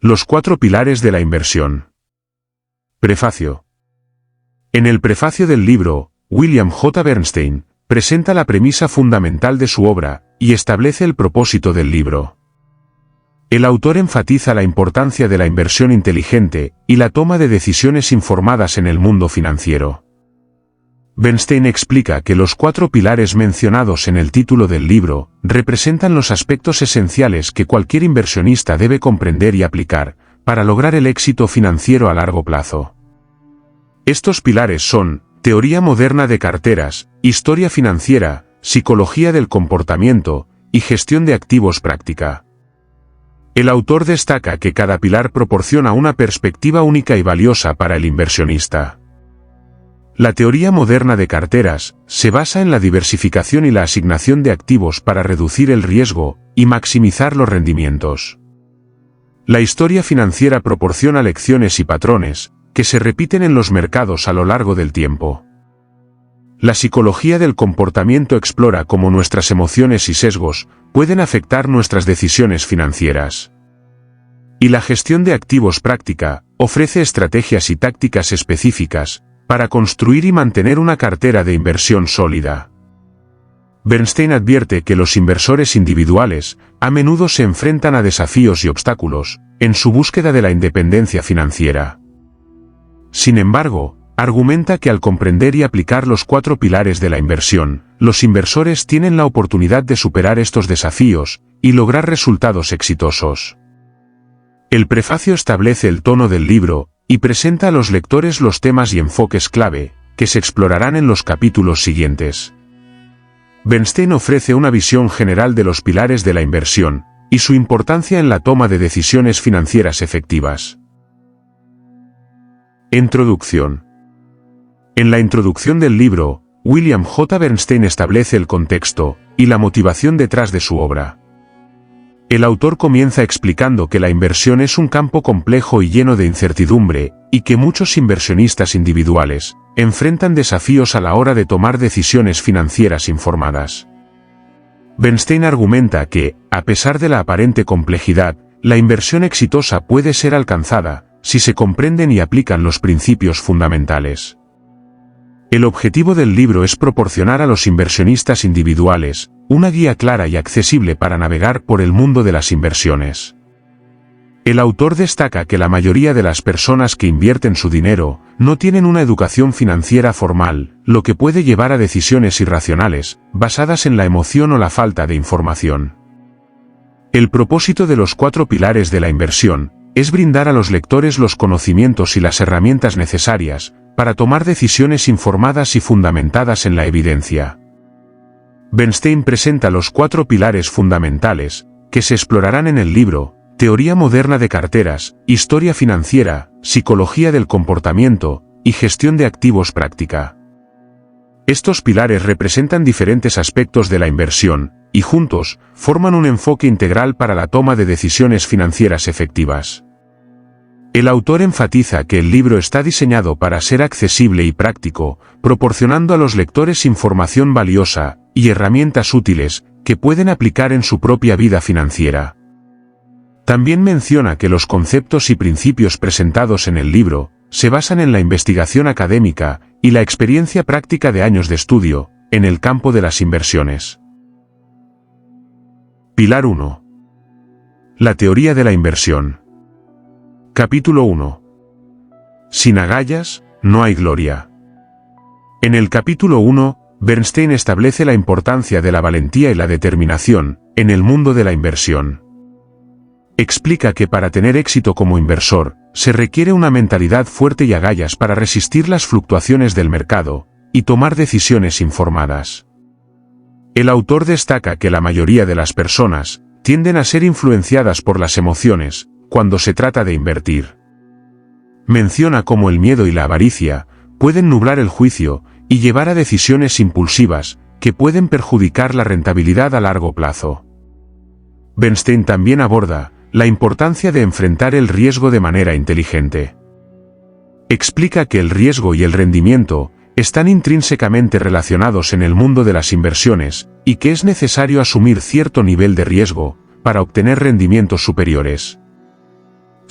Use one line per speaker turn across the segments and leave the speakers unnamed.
Los 4 pilares de la inversión. Prefacio. En el prefacio del libro, William J. Bernstein presenta la premisa fundamental de su obra y establece el propósito del libro. El autor enfatiza la importancia de la inversión inteligente y la toma de decisiones informadas en el mundo financiero. Bernstein explica que los 4 pilares mencionados en el título del libro representan los aspectos esenciales que cualquier inversionista debe comprender y aplicar para lograr el éxito financiero a largo plazo. Estos pilares son: teoría moderna de carteras, historia financiera, psicología del comportamiento y gestión de activos práctica. El autor destaca que cada pilar proporciona una perspectiva única y valiosa para el inversionista. La teoría moderna de carteras se basa en la diversificación y la asignación de activos para reducir el riesgo y maximizar los rendimientos. La historia financiera proporciona lecciones y patrones que se repiten en los mercados a lo largo del tiempo. La psicología del comportamiento explora cómo nuestras emociones y sesgos pueden afectar nuestras decisiones financieras. Y la gestión de activos práctica ofrece estrategias y tácticas específicas para construir y mantener una cartera de inversión sólida. Bernstein advierte que los inversores individuales a menudo se enfrentan a desafíos y obstáculos en su búsqueda de la independencia financiera. Sin embargo, argumenta que al comprender y aplicar los 4 pilares de la inversión, los inversores tienen la oportunidad de superar estos desafíos y lograr resultados exitosos. El prefacio establece el tono del libro y presenta a los lectores los temas y enfoques clave que se explorarán en los capítulos siguientes. Bernstein ofrece una visión general de los pilares de la inversión y su importancia en la toma de decisiones financieras efectivas. Introducción. En la introducción del libro, William J. Bernstein establece el contexto y la motivación detrás de su obra. El autor comienza explicando que la inversión es un campo complejo y lleno de incertidumbre, y que muchos inversionistas individuales enfrentan desafíos a la hora de tomar decisiones financieras informadas. Bernstein argumenta que, a pesar de la aparente complejidad, la inversión exitosa puede ser alcanzada si se comprenden y aplican los principios fundamentales. El objetivo del libro es proporcionar a los inversionistas individuales una guía clara y accesible para navegar por el mundo de las inversiones. El autor destaca que la mayoría de las personas que invierten su dinero no tienen una educación financiera formal, lo que puede llevar a decisiones irracionales, basadas en la emoción o la falta de información. El propósito de los 4 pilares de la inversión es brindar a los lectores los conocimientos y las herramientas necesarias para tomar decisiones informadas y fundamentadas en la evidencia. Bernstein presenta los 4 pilares fundamentales que se explorarán en el libro: teoría moderna de carteras, historia financiera, psicología del comportamiento y gestión de activos práctica. Estos pilares representan diferentes aspectos de la inversión y juntos forman un enfoque integral para la toma de decisiones financieras efectivas. El autor enfatiza que el libro está diseñado para ser accesible y práctico, proporcionando a los lectores información valiosa y herramientas útiles que pueden aplicar en su propia vida financiera. También menciona que los conceptos y principios presentados en el libro se basan en la investigación académica y la experiencia práctica de años de estudio en el campo de las inversiones. Pilar 1. La teoría de la inversión. Capítulo 1. Sin agallas, no hay gloria. En el capítulo 1, Bernstein establece la importancia de la valentía y la determinación en el mundo de la inversión. Explica que para tener éxito como inversor, se requiere una mentalidad fuerte y agallas para resistir las fluctuaciones del mercado y tomar decisiones informadas. El autor destaca que la mayoría de las personas tienden a ser influenciadas por las emociones cuando se trata de invertir. Menciona cómo el miedo y la avaricia pueden nublar el juicio y llevar a decisiones impulsivas que pueden perjudicar la rentabilidad a largo plazo. Bernstein también aborda la importancia de enfrentar el riesgo de manera inteligente. Explica que el riesgo y el rendimiento están intrínsecamente relacionados en el mundo de las inversiones y que es necesario asumir cierto nivel de riesgo para obtener rendimientos superiores.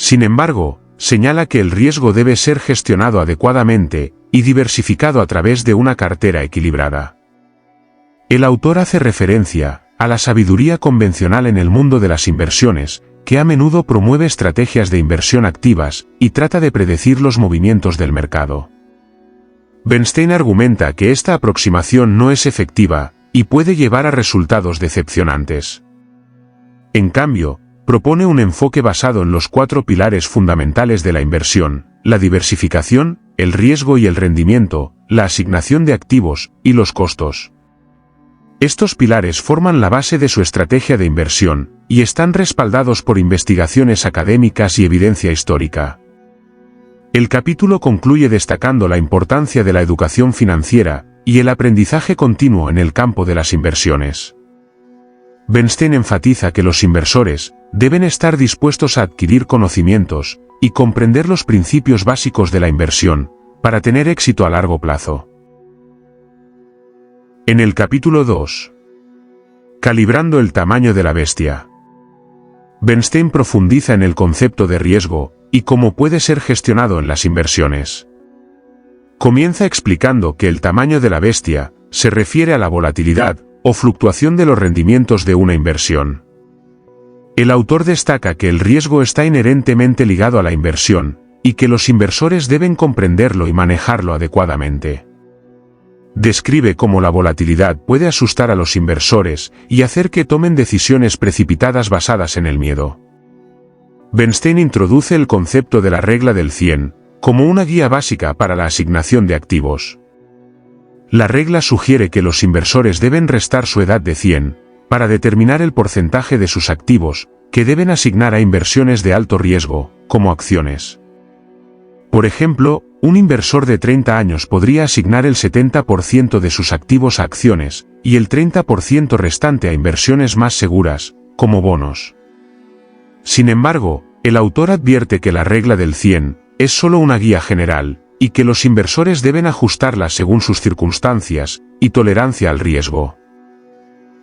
Sin embargo, señala que el riesgo debe ser gestionado adecuadamente y diversificado a través de una cartera equilibrada. El autor hace referencia a la sabiduría convencional en el mundo de las inversiones, que a menudo promueve estrategias de inversión activas y trata de predecir los movimientos del mercado. Bernstein argumenta que esta aproximación no es efectiva y puede llevar a resultados decepcionantes. En cambio, propone un enfoque basado en los 4 pilares fundamentales de la inversión: la diversificación, el riesgo y el rendimiento, la asignación de activos y los costos. Estos pilares forman la base de su estrategia de inversión y están respaldados por investigaciones académicas y evidencia histórica. El capítulo concluye destacando la importancia de la educación financiera y el aprendizaje continuo en el campo de las inversiones. Bernstein enfatiza que los inversores deben estar dispuestos a adquirir conocimientos y comprender los principios básicos de la inversión para tener éxito a largo plazo. En el capítulo 2, Calibrando el tamaño de la bestia, Bernstein profundiza en el concepto de riesgo y cómo puede ser gestionado en las inversiones. Comienza explicando que el tamaño de la bestia se refiere a la volatilidad o fluctuación de los rendimientos de una inversión. El autor destaca que el riesgo está inherentemente ligado a la inversión y que los inversores deben comprenderlo y manejarlo adecuadamente. Describe cómo la volatilidad puede asustar a los inversores y hacer que tomen decisiones precipitadas basadas en el miedo. Bernstein introduce el concepto de la regla del 100 como una guía básica para la asignación de activos. La regla sugiere que los inversores deben restar su edad de 100 para determinar el porcentaje de sus activos que deben asignar a inversiones de alto riesgo, como acciones. Por ejemplo, un inversor de 30 años podría asignar el 70% de sus activos a acciones y el 30% restante a inversiones más seguras, como bonos. Sin embargo, el autor advierte que la regla del 100 es solo una guía general y que los inversores deben ajustarla según sus circunstancias y tolerancia al riesgo.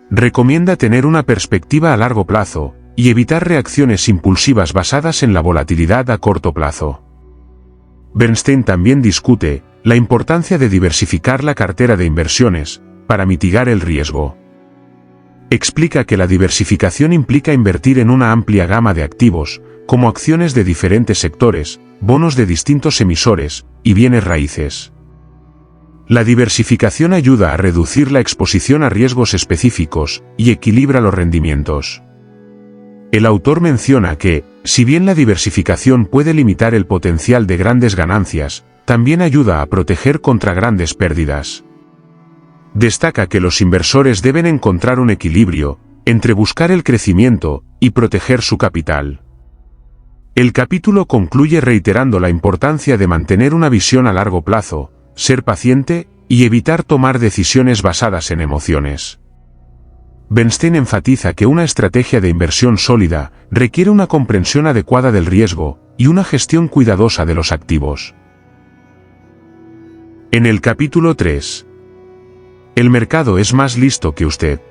Recomienda tener una perspectiva a largo plazo y evitar reacciones impulsivas basadas en la volatilidad a corto plazo. Bernstein también discute la importancia de diversificar la cartera de inversiones para mitigar el riesgo. Explica que la diversificación implica invertir en una amplia gama de activos, como acciones de diferentes sectores, bonos de distintos emisores y bienes raíces. La diversificación ayuda a reducir la exposición a riesgos específicos y equilibra los rendimientos. El autor menciona que, si bien la diversificación puede limitar el potencial de grandes ganancias, también ayuda a proteger contra grandes pérdidas. Destaca que los inversores deben encontrar un equilibrio entre buscar el crecimiento y proteger su capital. El capítulo concluye reiterando la importancia de mantener una visión a largo plazo, ser paciente y evitar tomar decisiones basadas en emociones. Bernstein enfatiza que una estrategia de inversión sólida requiere una comprensión adecuada del riesgo y una gestión cuidadosa de los activos. En el capítulo 3, El mercado es más listo que usted,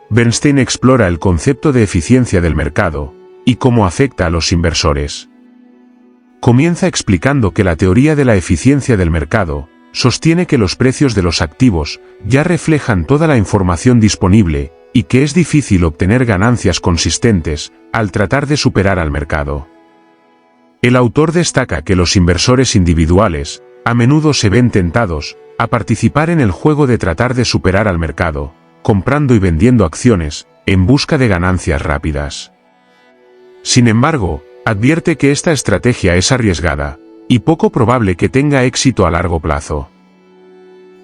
Bernstein explora el concepto de eficiencia del mercado y cómo afecta a los inversores. Comienza explicando que la teoría de la eficiencia del mercado sostiene que los precios de los activos ya reflejan toda la información disponible y que es difícil obtener ganancias consistentes al tratar de superar al mercado. El autor destaca que los inversores individuales a menudo se ven tentados a participar en el juego de tratar de superar al mercado, comprando y vendiendo acciones en busca de ganancias rápidas. Sin embargo, advierte que esta estrategia es arriesgada y poco probable que tenga éxito a largo plazo.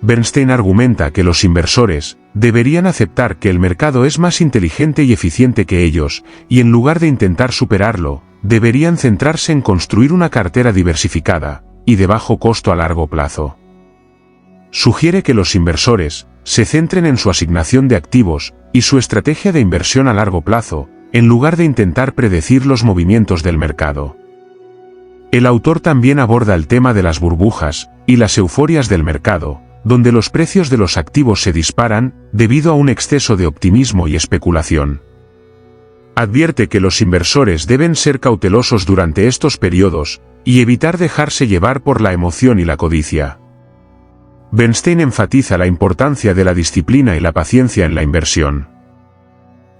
Bernstein argumenta que los inversores deberían aceptar que el mercado es más inteligente y eficiente que ellos, y en lugar de intentar superarlo, deberían centrarse en construir una cartera diversificada y de bajo costo a largo plazo. Sugiere que los inversores se centren en su asignación de activos y su estrategia de inversión a largo plazo, en lugar de intentar predecir los movimientos del mercado. El autor también aborda el tema de las burbujas y las euforias del mercado, donde los precios de los activos se disparan debido a un exceso de optimismo y especulación. Advierte que los inversores deben ser cautelosos durante estos periodos y evitar dejarse llevar por la emoción y la codicia. Bernstein enfatiza la importancia de la disciplina y la paciencia en la inversión.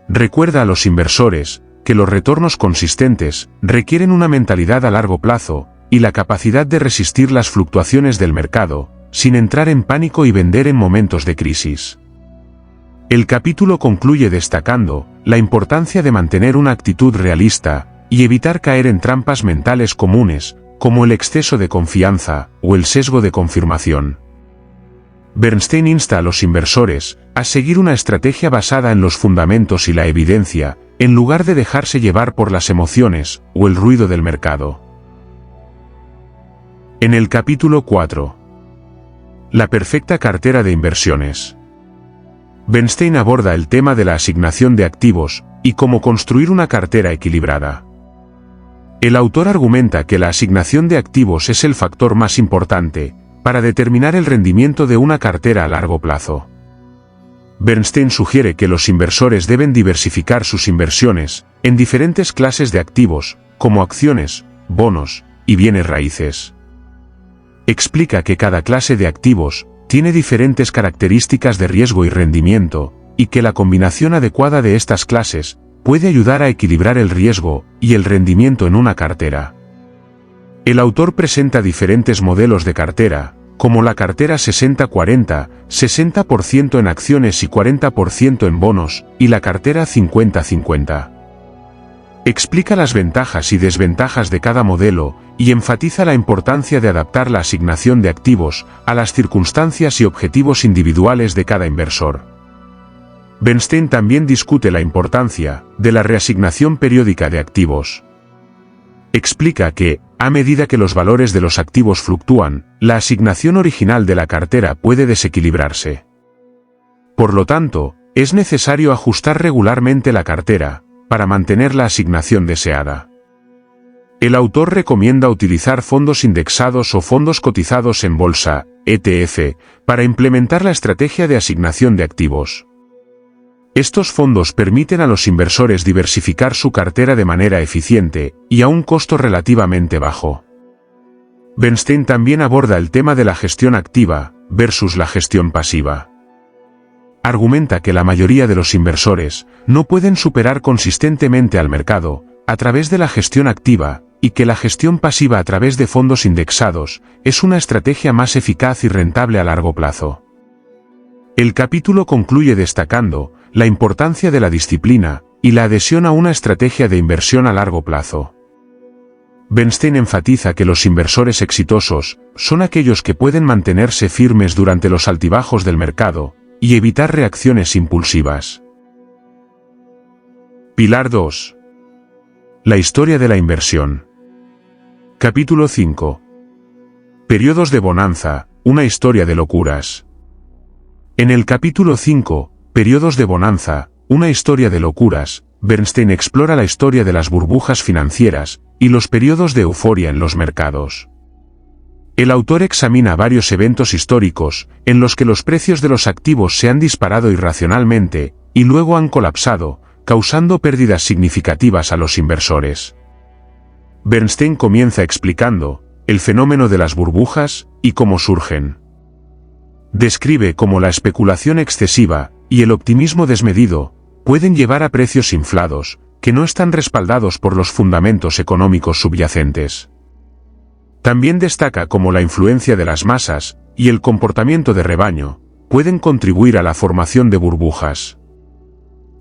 Recuerda a los inversores que los retornos consistentes requieren una mentalidad a largo plazo y la capacidad de resistir las fluctuaciones del mercado, sin entrar en pánico y vender en momentos de crisis. El capítulo concluye destacando la importancia de mantener una actitud realista y evitar caer en trampas mentales comunes, como el exceso de confianza o el sesgo de confirmación. Bernstein insta a los inversores a seguir una estrategia basada en los fundamentos y la evidencia, en lugar de dejarse llevar por las emociones o el ruido del mercado. En el capítulo 4. La perfecta cartera de inversiones. Bernstein aborda el tema de la asignación de activos y cómo construir una cartera equilibrada. El autor argumenta que la asignación de activos es el factor más importante para determinar el rendimiento de una cartera a largo plazo. Bernstein sugiere que los inversores deben diversificar sus inversiones en diferentes clases de activos, como acciones, bonos y bienes raíces. Explica que cada clase de activos tiene diferentes características de riesgo y rendimiento, y que la combinación adecuada de estas clases puede ayudar a equilibrar el riesgo y el rendimiento en una cartera. El autor presenta diferentes modelos de cartera, como la cartera 60-40, 60% en acciones y 40% en bonos, y la cartera 50-50. Explica las ventajas y desventajas de cada modelo, y enfatiza la importancia de adaptar la asignación de activos a las circunstancias y objetivos individuales de cada inversor. Bernstein también discute la importancia de la reasignación periódica de activos. Explica que, a medida que los valores de los activos fluctúan, la asignación original de la cartera puede desequilibrarse. Por lo tanto, es necesario ajustar regularmente la cartera para mantener la asignación deseada. El autor recomienda utilizar fondos indexados o fondos cotizados en bolsa, ETF, para implementar la estrategia de asignación de activos. Estos fondos permiten a los inversores diversificar su cartera de manera eficiente y a un costo relativamente bajo. Bernstein también aborda el tema de la gestión activa versus la gestión pasiva. Argumenta que la mayoría de los inversores no pueden superar consistentemente al mercado a través de la gestión activa y que la gestión pasiva a través de fondos indexados es una estrategia más eficaz y rentable a largo plazo. El capítulo concluye destacando la importancia de la disciplina y la adhesión a una estrategia de inversión a largo plazo. Bernstein enfatiza que los inversores exitosos son aquellos que pueden mantenerse firmes durante los altibajos del mercado y evitar reacciones impulsivas. Pilar 2. La historia de la inversión. Capítulo 5. Periodos de bonanza, una historia de locuras. En el capítulo 5, Periodos de bonanza, una historia de locuras, Bernstein explora la historia de las burbujas financieras y los periodos de euforia en los mercados. El autor examina varios eventos históricos en los que los precios de los activos se han disparado irracionalmente y luego han colapsado, causando pérdidas significativas a los inversores. Bernstein comienza explicando el fenómeno de las burbujas y cómo surgen. Describe cómo la especulación excesiva y el optimismo desmedido pueden llevar a precios inflados, que no están respaldados por los fundamentos económicos subyacentes. También destaca cómo la influencia de las masas y el comportamiento de rebaño pueden contribuir a la formación de burbujas.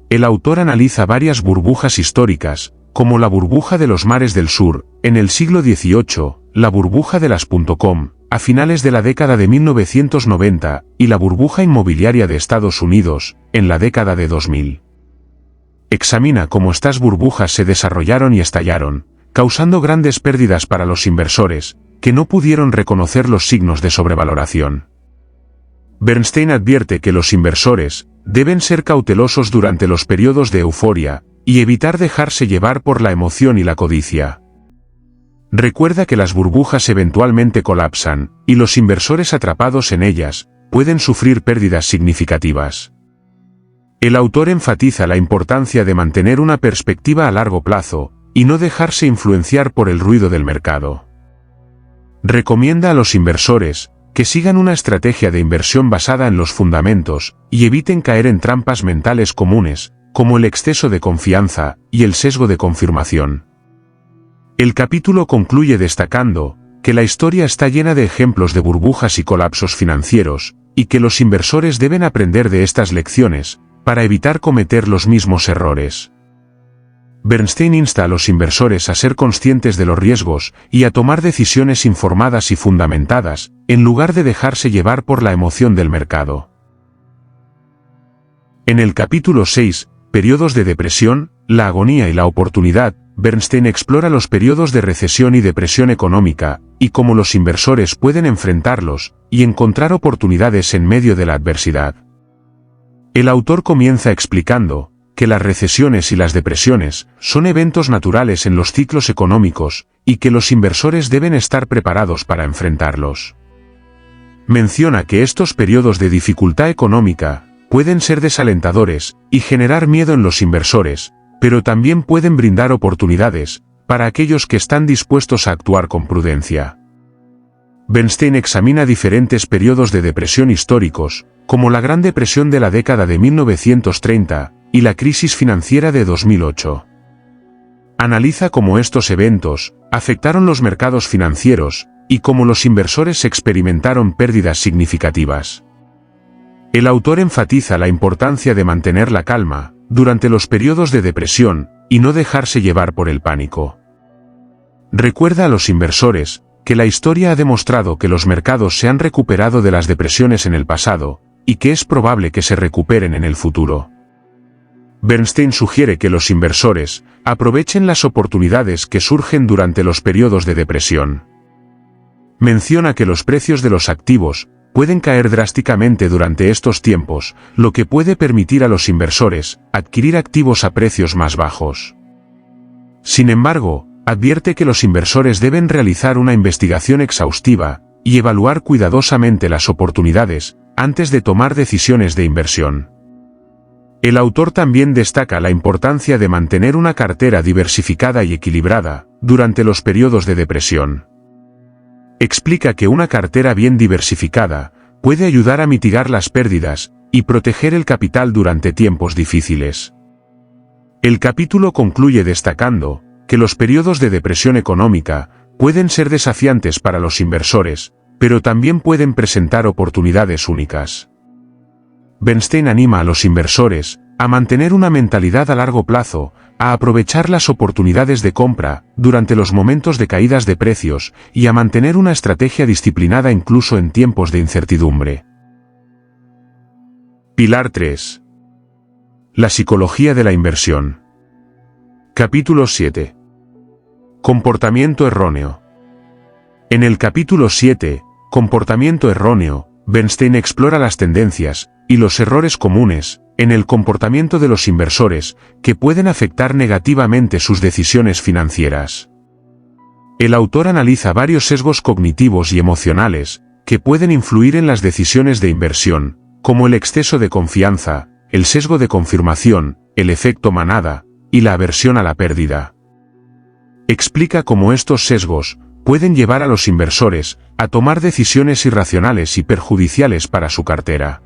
El autor analiza varias burbujas históricas, como la burbuja de los mares del sur, en el siglo XVIII, la burbuja de las .com, a finales de la década de 1990, y la burbuja inmobiliaria de Estados Unidos, en la década de 2000. Examina cómo estas burbujas se desarrollaron y estallaron, causando grandes pérdidas para los inversores, que no pudieron reconocer los signos de sobrevaloración. Bernstein advierte que los inversores deben ser cautelosos durante los periodos de euforia, y evitar dejarse llevar por la emoción y la codicia. Recuerda que las burbujas eventualmente colapsan, y los inversores atrapados en ellas pueden sufrir pérdidas significativas. El autor enfatiza la importancia de mantener una perspectiva a largo plazo y no dejarse influenciar por el ruido del mercado. Recomienda a los inversores que sigan una estrategia de inversión basada en los fundamentos y eviten caer en trampas mentales comunes, como el exceso de confianza y el sesgo de confirmación. El capítulo concluye destacando que la historia está llena de ejemplos de burbujas y colapsos financieros, y que los inversores deben aprender de estas lecciones para evitar cometer los mismos errores. Bernstein insta a los inversores a ser conscientes de los riesgos y a tomar decisiones informadas y fundamentadas, en lugar de dejarse llevar por la emoción del mercado. En el capítulo 6, Periodos de depresión, la agonía y la oportunidad, Bernstein explora los periodos de recesión y depresión económica, y cómo los inversores pueden enfrentarlos y encontrar oportunidades en medio de la adversidad. El autor comienza explicando que las recesiones y las depresiones son eventos naturales en los ciclos económicos, y que los inversores deben estar preparados para enfrentarlos. Menciona que estos periodos de dificultad económica pueden ser desalentadores y generar miedo en los inversores, pero también pueden brindar oportunidades para aquellos que están dispuestos a actuar con prudencia. Bernstein examina diferentes periodos de depresión históricos, como la Gran Depresión de la década de 1930, y la crisis financiera de 2008. Analiza cómo estos eventos afectaron los mercados financieros y cómo los inversores experimentaron pérdidas significativas. El autor enfatiza la importancia de mantener la calma durante los periodos de depresión y no dejarse llevar por el pánico. Recuerda a los inversores que la historia ha demostrado que los mercados se han recuperado de las depresiones en el pasado y que es probable que se recuperen en el futuro. Bernstein sugiere que los inversores aprovechen las oportunidades que surgen durante los periodos de depresión. Menciona que los precios de los activos pueden caer drásticamente durante estos tiempos, lo que puede permitir a los inversores adquirir activos a precios más bajos. Sin embargo, advierte que los inversores deben realizar una investigación exhaustiva y evaluar cuidadosamente las oportunidades antes de tomar decisiones de inversión. El autor también destaca la importancia de mantener una cartera diversificada y equilibrada durante los periodos de depresión. Explica que una cartera bien diversificada puede ayudar a mitigar las pérdidas y proteger el capital durante tiempos difíciles. El capítulo concluye destacando que los periodos de depresión económica pueden ser desafiantes para los inversores, pero también pueden presentar oportunidades únicas. Bernstein anima a los inversores a mantener una mentalidad a largo plazo, a aprovechar las oportunidades de compra durante los momentos de caídas de precios y a mantener una estrategia disciplinada incluso en tiempos de incertidumbre. Pilar 3. La psicología de la inversión. Capítulo 7. Comportamiento erróneo. En el capítulo 7, Comportamiento erróneo, Bernstein explora las tendencias y los errores comunes en el comportamiento de los inversores que pueden afectar negativamente sus decisiones financieras. El autor analiza varios sesgos cognitivos y emocionales que pueden influir en las decisiones de inversión, como el exceso de confianza, el sesgo de confirmación, el efecto manada y la aversión a la pérdida. Explica cómo estos sesgos pueden llevar a los inversores a tomar decisiones irracionales y perjudiciales para su cartera.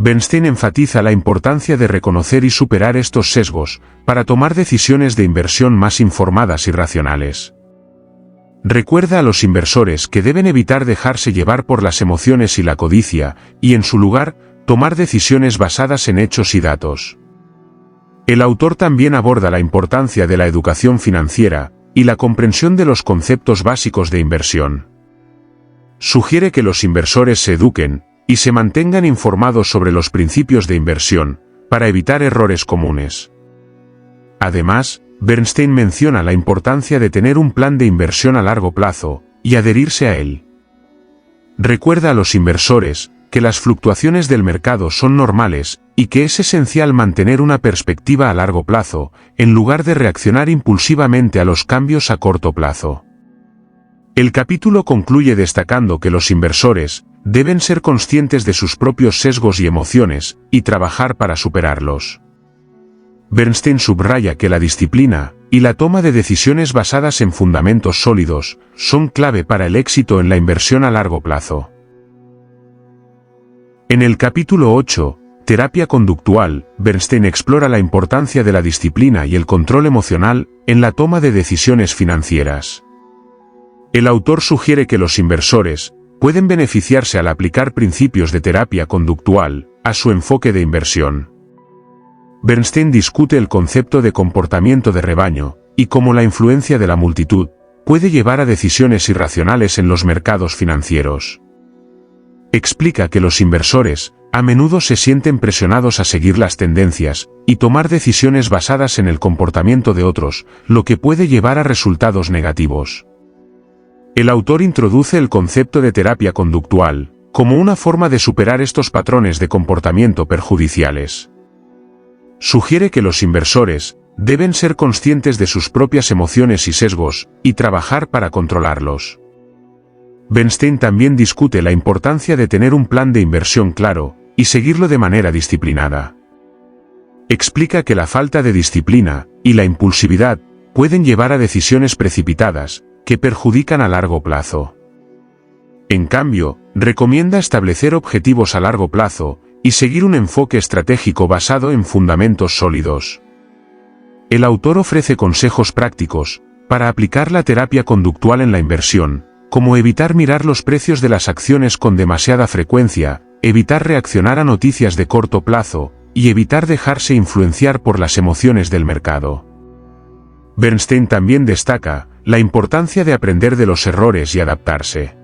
Bernstein enfatiza la importancia de reconocer y superar estos sesgos para tomar decisiones de inversión más informadas y racionales. Recuerda a los inversores que deben evitar dejarse llevar por las emociones y la codicia, y en su lugar, tomar decisiones basadas en hechos y datos. El autor también aborda la importancia de la educación financiera y la comprensión de los conceptos básicos de inversión. Sugiere que los inversores se eduquen y se mantengan informados sobre los principios de inversión, para evitar errores comunes. Además, Bernstein menciona la importancia de tener un plan de inversión a largo plazo y adherirse a él. Recuerda a los inversores que las fluctuaciones del mercado son normales y que es esencial mantener una perspectiva a largo plazo, en lugar de reaccionar impulsivamente a los cambios a corto plazo. El capítulo concluye destacando que los inversores deben ser conscientes de sus propios sesgos y emociones, y trabajar para superarlos. Bernstein subraya que la disciplina y la toma de decisiones basadas en fundamentos sólidos son clave para el éxito en la inversión a largo plazo. En el capítulo 8, Terapia conductual, Bernstein explora la importancia de la disciplina y el control emocional en la toma de decisiones financieras. El autor sugiere que los inversores pueden beneficiarse al aplicar principios de terapia conductual a su enfoque de inversión. Bernstein discute el concepto de comportamiento de rebaño y cómo la influencia de la multitud puede llevar a decisiones irracionales en los mercados financieros. Explica que los inversores a menudo se sienten presionados a seguir las tendencias y tomar decisiones basadas en el comportamiento de otros, lo que puede llevar a resultados negativos. El autor introduce el concepto de terapia conductual como una forma de superar estos patrones de comportamiento perjudiciales. Sugiere que los inversores deben ser conscientes de sus propias emociones y sesgos y trabajar para controlarlos. Bernstein también discute la importancia de tener un plan de inversión claro y seguirlo de manera disciplinada. Explica que la falta de disciplina y la impulsividad pueden llevar a decisiones precipitadas que perjudican a largo plazo. En cambio, recomienda establecer objetivos a largo plazo y seguir un enfoque estratégico basado en fundamentos sólidos. El autor ofrece consejos prácticos para aplicar la terapia conductual en la inversión, como evitar mirar los precios de las acciones con demasiada frecuencia, evitar reaccionar a noticias de corto plazo, y evitar dejarse influenciar por las emociones del mercado. Bernstein también destaca la importancia de aprender de los errores y adaptarse.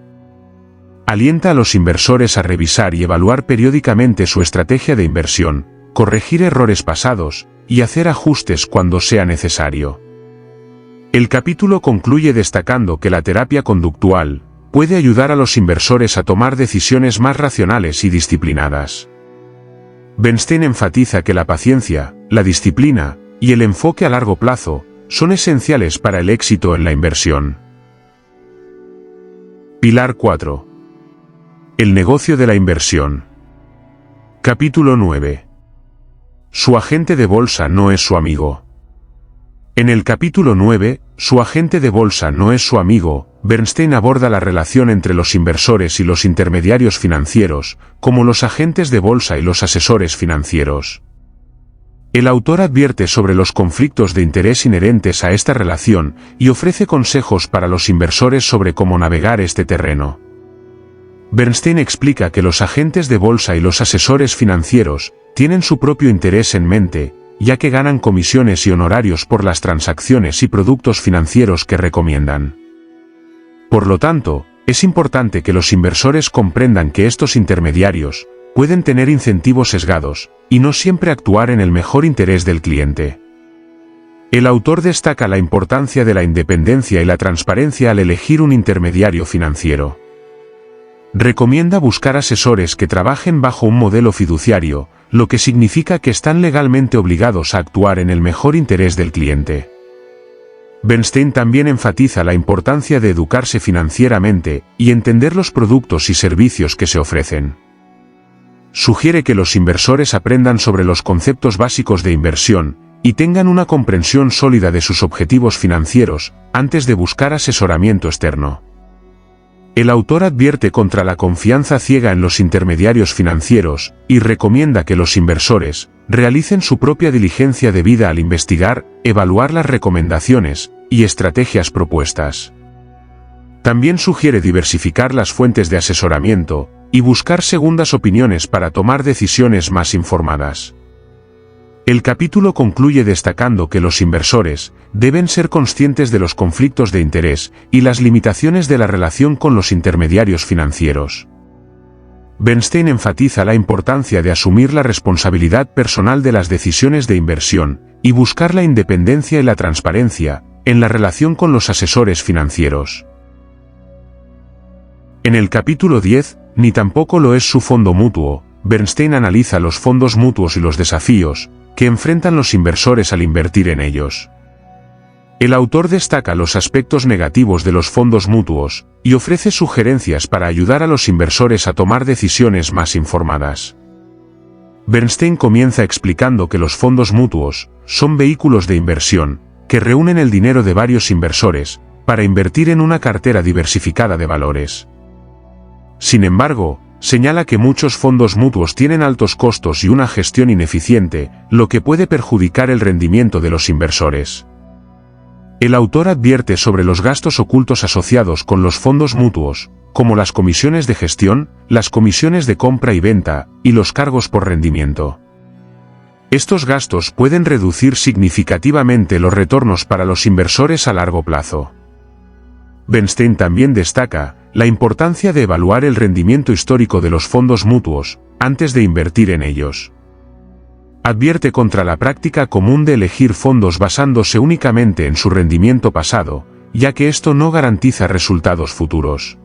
Alienta a los inversores a revisar y evaluar periódicamente su estrategia de inversión, corregir errores pasados, y hacer ajustes cuando sea necesario. El capítulo concluye destacando que la terapia conductual puede ayudar a los inversores a tomar decisiones más racionales y disciplinadas. Bernstein enfatiza que la paciencia, la disciplina y el enfoque a largo plazo son esenciales para el éxito en la inversión. Pilar 4. El negocio de la inversión. Capítulo 9. Su agente de bolsa no es su amigo. En el capítulo 9, Su agente de bolsa no es su amigo, Bernstein aborda la relación entre los inversores y los intermediarios financieros, como los agentes de bolsa y los asesores financieros. El autor advierte sobre los conflictos de interés inherentes a esta relación y ofrece consejos para los inversores sobre cómo navegar este terreno. Bernstein explica que los agentes de bolsa y los asesores financieros tienen su propio interés en mente, ya que ganan comisiones y honorarios por las transacciones y productos financieros que recomiendan. Por lo tanto, es importante que los inversores comprendan que estos intermediarios pueden tener incentivos sesgados, y no siempre actuar en el mejor interés del cliente. El autor destaca la importancia de la independencia y la transparencia al elegir un intermediario financiero. Recomienda buscar asesores que trabajen bajo un modelo fiduciario, lo que significa que están legalmente obligados a actuar en el mejor interés del cliente. Bernstein también enfatiza la importancia de educarse financieramente y entender los productos y servicios que se ofrecen. Sugiere que los inversores aprendan sobre los conceptos básicos de inversión y tengan una comprensión sólida de sus objetivos financieros antes de buscar asesoramiento externo. El autor advierte contra la confianza ciega en los intermediarios financieros y recomienda que los inversores realicen su propia diligencia debida al investigar, evaluar las recomendaciones y estrategias propuestas. También sugiere diversificar las fuentes de asesoramiento y buscar segundas opiniones para tomar decisiones más informadas. El capítulo concluye destacando que los inversores deben ser conscientes de los conflictos de interés y las limitaciones de la relación con los intermediarios financieros. Bernstein enfatiza la importancia de asumir la responsabilidad personal de las decisiones de inversión y buscar la independencia y la transparencia en la relación con los asesores financieros. En el capítulo 10, Ni tampoco lo es su fondo mutuo, Bernstein analiza los fondos mutuos y los desafíos que enfrentan los inversores al invertir en ellos. El autor destaca los aspectos negativos de los fondos mutuos y ofrece sugerencias para ayudar a los inversores a tomar decisiones más informadas. Bernstein comienza explicando que los fondos mutuos son vehículos de inversión que reúnen el dinero de varios inversores para invertir en una cartera diversificada de valores. Sin embargo, señala que muchos fondos mutuos tienen altos costos y una gestión ineficiente, lo que puede perjudicar el rendimiento de los inversores. El autor advierte sobre los gastos ocultos asociados con los fondos mutuos, como las comisiones de gestión, las comisiones de compra y venta, y los cargos por rendimiento. Estos gastos pueden reducir significativamente los retornos para los inversores a largo plazo. Bernstein también destaca la importancia de evaluar el rendimiento histórico de los fondos mutuos antes de invertir en ellos. Advierte contra la práctica común de elegir fondos basándose únicamente en su rendimiento pasado, ya que esto no garantiza resultados futuros.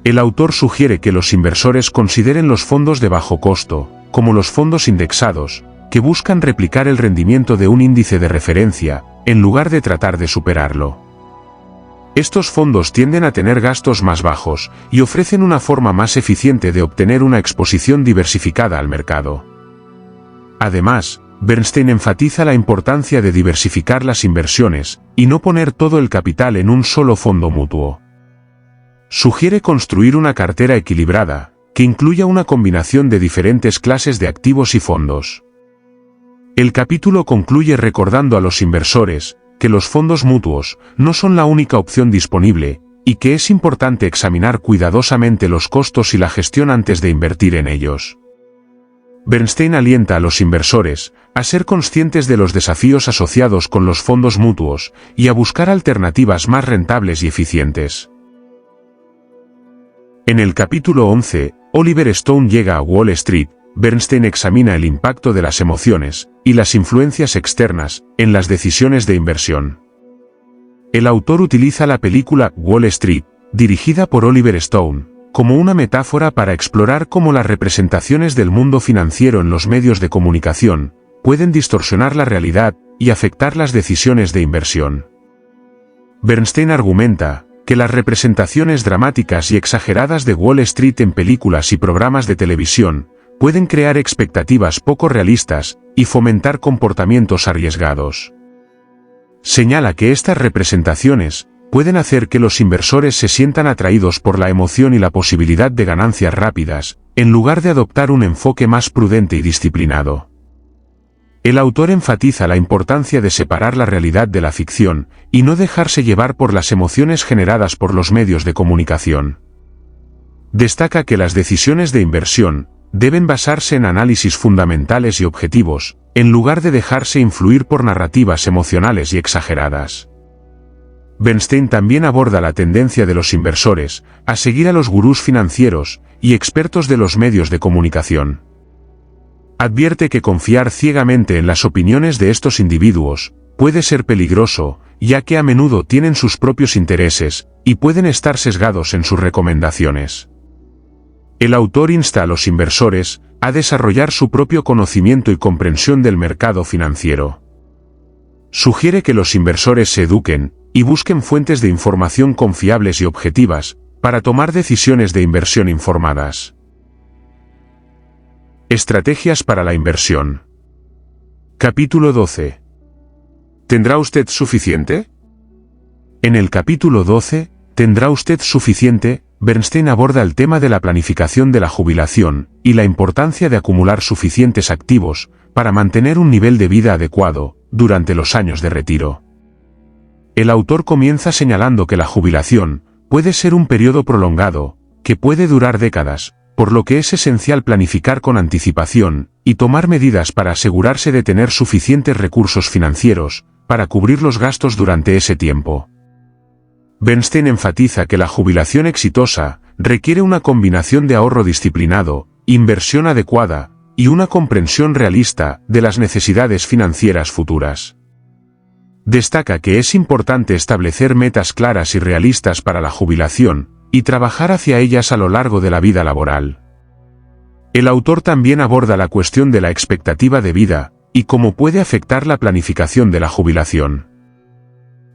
El autor sugiere que los inversores consideren los fondos de bajo costo, como los fondos indexados, que buscan replicar el rendimiento de un índice de referencia, en lugar de tratar de superarlo. Estos fondos tienden a tener gastos más bajos y ofrecen una forma más eficiente de obtener una exposición diversificada al mercado. Además, Bernstein enfatiza la importancia de diversificar las inversiones y no poner todo el capital en un solo fondo mutuo. Sugiere construir una cartera equilibrada, que incluya una combinación de diferentes clases de activos y fondos. El capítulo concluye recordando a los inversores que los fondos mutuos no son la única opción disponible, y que es importante examinar cuidadosamente los costos y la gestión antes de invertir en ellos. Bernstein alienta a los inversores a ser conscientes de los desafíos asociados con los fondos mutuos y a buscar alternativas más rentables y eficientes. En el capítulo 11, Oliver Stone llega a Wall Street. Bernstein examina el impacto de las emociones y las influencias externas en las decisiones de inversión. El autor utiliza la película Wall Street, dirigida por Oliver Stone, como una metáfora para explorar cómo las representaciones del mundo financiero en los medios de comunicación pueden distorsionar la realidad y afectar las decisiones de inversión. Bernstein argumenta que las representaciones dramáticas y exageradas de Wall Street en películas y programas de televisión pueden crear expectativas poco realistas y fomentar comportamientos arriesgados. Señala que estas representaciones pueden hacer que los inversores se sientan atraídos por la emoción y la posibilidad de ganancias rápidas, en lugar de adoptar un enfoque más prudente y disciplinado. El autor enfatiza la importancia de separar la realidad de la ficción y no dejarse llevar por las emociones generadas por los medios de comunicación. Destaca que las decisiones de inversión deben basarse en análisis fundamentales y objetivos, en lugar de dejarse influir por narrativas emocionales y exageradas. Bernstein también aborda la tendencia de los inversores a seguir a los gurús financieros y expertos de los medios de comunicación. Advierte que confiar ciegamente en las opiniones de estos individuos puede ser peligroso, ya que a menudo tienen sus propios intereses y pueden estar sesgados en sus recomendaciones. El autor insta a los inversores a desarrollar su propio conocimiento y comprensión del mercado financiero. Sugiere que los inversores se eduquen y busquen fuentes de información confiables y objetivas para tomar decisiones de inversión informadas. Estrategias para la inversión. Capítulo 12. ¿Tendrá usted suficiente? En el capítulo 12, ¿tendrá usted suficiente?, Bernstein aborda el tema de la planificación de la jubilación y la importancia de acumular suficientes activos para mantener un nivel de vida adecuado durante los años de retiro. El autor comienza señalando que la jubilación puede ser un periodo prolongado, que puede durar décadas, por lo que es esencial planificar con anticipación y tomar medidas para asegurarse de tener suficientes recursos financieros para cubrir los gastos durante ese tiempo. Bernstein enfatiza que la jubilación exitosa requiere una combinación de ahorro disciplinado, inversión adecuada y una comprensión realista de las necesidades financieras futuras. Destaca que es importante establecer metas claras y realistas para la jubilación y trabajar hacia ellas a lo largo de la vida laboral. El autor también aborda la cuestión de la expectativa de vida y cómo puede afectar la planificación de la jubilación.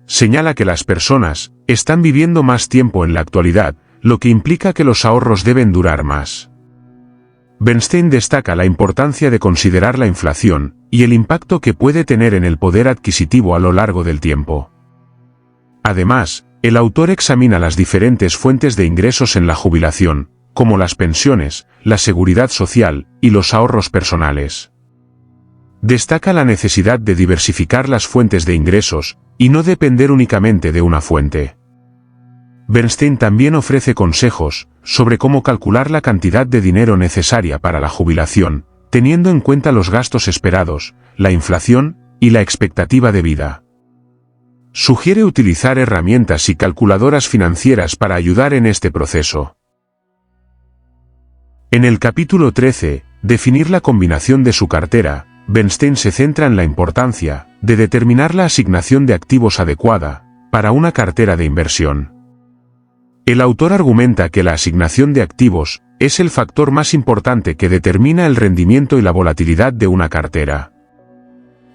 señala que las personas están viviendo más tiempo en la actualidad, lo que implica que los ahorros deben durar más. Bernstein destaca la importancia de considerar la inflación y el impacto que puede tener en el poder adquisitivo a lo largo del tiempo. Además, el autor examina las diferentes fuentes de ingresos en la jubilación, como las pensiones, la seguridad social y los ahorros personales. Destaca la necesidad de diversificar las fuentes de ingresos y no depender únicamente de una fuente. Bernstein también ofrece consejos sobre cómo calcular la cantidad de dinero necesaria para la jubilación, teniendo en cuenta los gastos esperados, la inflación y la expectativa de vida. Sugiere utilizar herramientas y calculadoras financieras para ayudar en este proceso. En el capítulo 13, Definir la combinación de su cartera, Bernstein se centra en la importancia de determinar la asignación de activos adecuada para una cartera de inversión. El autor argumenta que la asignación de activos es el factor más importante que determina el rendimiento y la volatilidad de una cartera.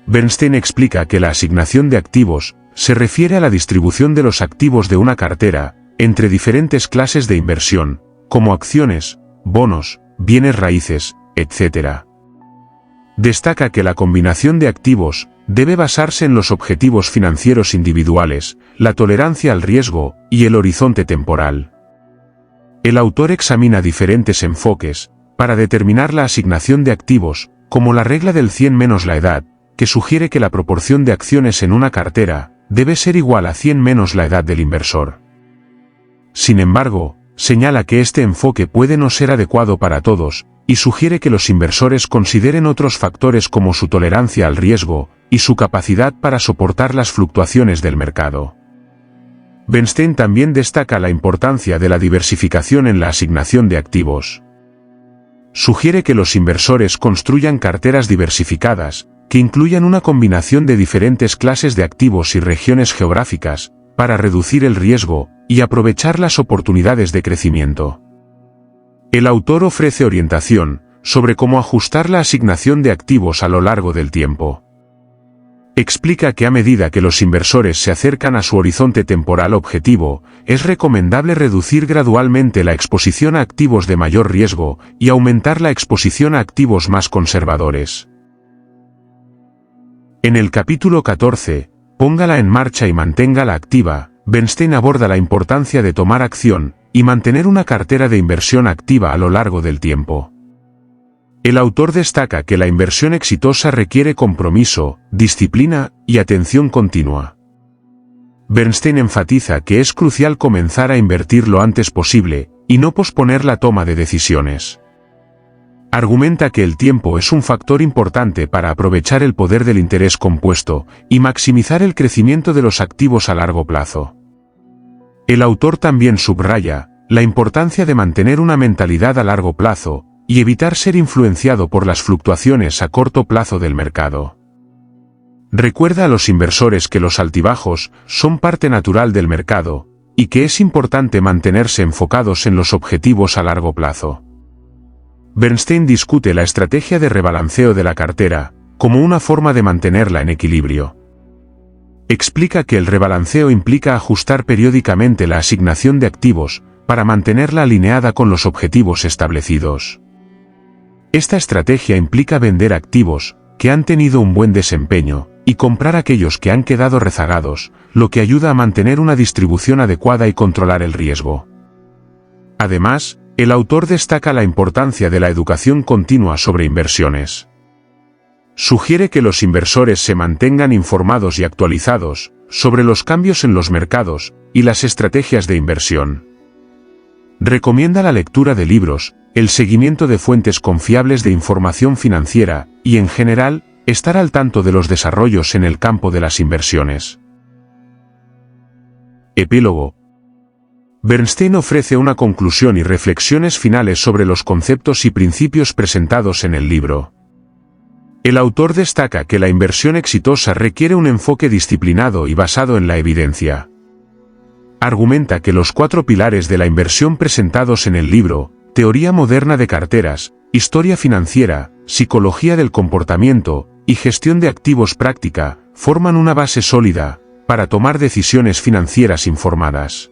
Bernstein explica que la asignación de activos se refiere a la distribución de los activos de una cartera entre diferentes clases de inversión, como acciones, bonos, bienes raíces, etc. Destaca que la combinación de activos debe basarse en los objetivos financieros individuales, la tolerancia al riesgo y el horizonte temporal. El autor examina diferentes enfoques para determinar la asignación de activos, como la regla del 100 menos la edad, que sugiere que la proporción de acciones en una cartera debe ser igual a 100 menos la edad del inversor. Sin embargo, señala que este enfoque puede no ser adecuado para todos, y sugiere que los inversores consideren otros factores como su tolerancia al riesgo y su capacidad para soportar las fluctuaciones del mercado. Bernstein también destaca la importancia de la diversificación en la asignación de activos. Sugiere que los inversores construyan carteras diversificadas, que incluyan una combinación de diferentes clases de activos y regiones geográficas, para reducir el riesgo y aprovechar las oportunidades de crecimiento. El autor ofrece orientación sobre cómo ajustar la asignación de activos a lo largo del tiempo. Explica que a medida que los inversores se acercan a su horizonte temporal objetivo, es recomendable reducir gradualmente la exposición a activos de mayor riesgo y aumentar la exposición a activos más conservadores. En el capítulo 14, Póngala en marcha y manténgala activa, Bernstein aborda la importancia de tomar acción y mantener una cartera de inversión activa a lo largo del tiempo. El autor destaca que la inversión exitosa requiere compromiso, disciplina y atención continua. Bernstein enfatiza que es crucial comenzar a invertir lo antes posible y no posponer la toma de decisiones. Argumenta que el tiempo es un factor importante para aprovechar el poder del interés compuesto y maximizar el crecimiento de los activos a largo plazo. El autor también subraya la importancia de mantener una mentalidad a largo plazo y evitar ser influenciado por las fluctuaciones a corto plazo del mercado. Recuerda a los inversores que los altibajos son parte natural del mercado y que es importante mantenerse enfocados en los objetivos a largo plazo. Bernstein discute la estrategia de rebalanceo de la cartera como una forma de mantenerla en equilibrio. Explica que el rebalanceo implica ajustar periódicamente la asignación de activos para mantenerla alineada con los objetivos establecidos. Esta estrategia implica vender activos que han tenido un buen desempeño y comprar aquellos que han quedado rezagados, lo que ayuda a mantener una distribución adecuada y controlar el riesgo. Además, el autor destaca la importancia de la educación continua sobre inversiones. Sugiere que los inversores se mantengan informados y actualizados sobre los cambios en los mercados y las estrategias de inversión. Recomienda la lectura de libros, el seguimiento de fuentes confiables de información financiera y, en general, estar al tanto de los desarrollos en el campo de las inversiones. Epílogo. Bernstein ofrece una conclusión y reflexiones finales sobre los conceptos y principios presentados en el libro. El autor destaca que la inversión exitosa requiere un enfoque disciplinado y basado en la evidencia. Argumenta que los 4 pilares de la inversión presentados en el libro, teoría moderna de carteras, historia financiera, psicología del comportamiento y gestión de activos práctica, forman una base sólida para tomar decisiones financieras informadas.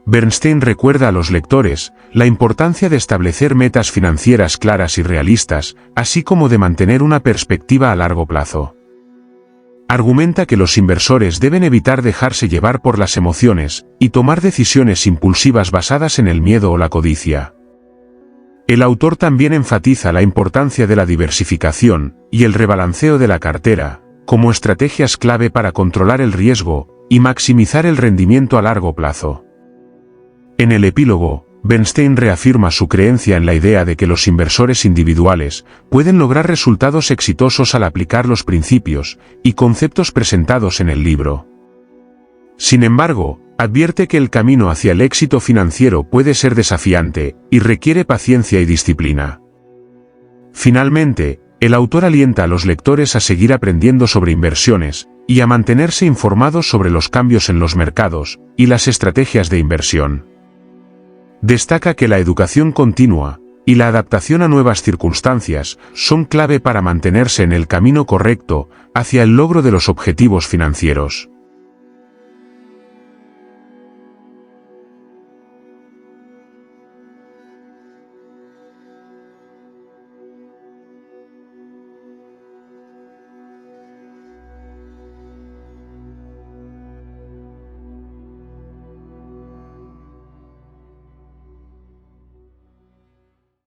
Bernstein recuerda a los lectores la importancia de establecer metas financieras claras y realistas, así como de mantener una perspectiva a largo plazo. Argumenta que los inversores deben evitar dejarse llevar por las emociones y tomar decisiones impulsivas basadas en el miedo o la codicia. El autor también enfatiza la importancia de la diversificación y el rebalanceo de la cartera como estrategias clave para controlar el riesgo y maximizar el rendimiento a largo plazo. En el epílogo, Bernstein reafirma su creencia en la idea de que los inversores individuales pueden lograr resultados exitosos al aplicar los principios y conceptos presentados en el libro. Sin embargo, advierte que el camino hacia el éxito financiero puede ser desafiante y requiere paciencia y disciplina. Finalmente, el autor alienta a los lectores a seguir aprendiendo sobre inversiones y a mantenerse informados sobre los cambios en los mercados y las estrategias de inversión. Destaca que la educación continua y la adaptación a nuevas circunstancias son clave para mantenerse en el camino correcto hacia el logro de los objetivos financieros.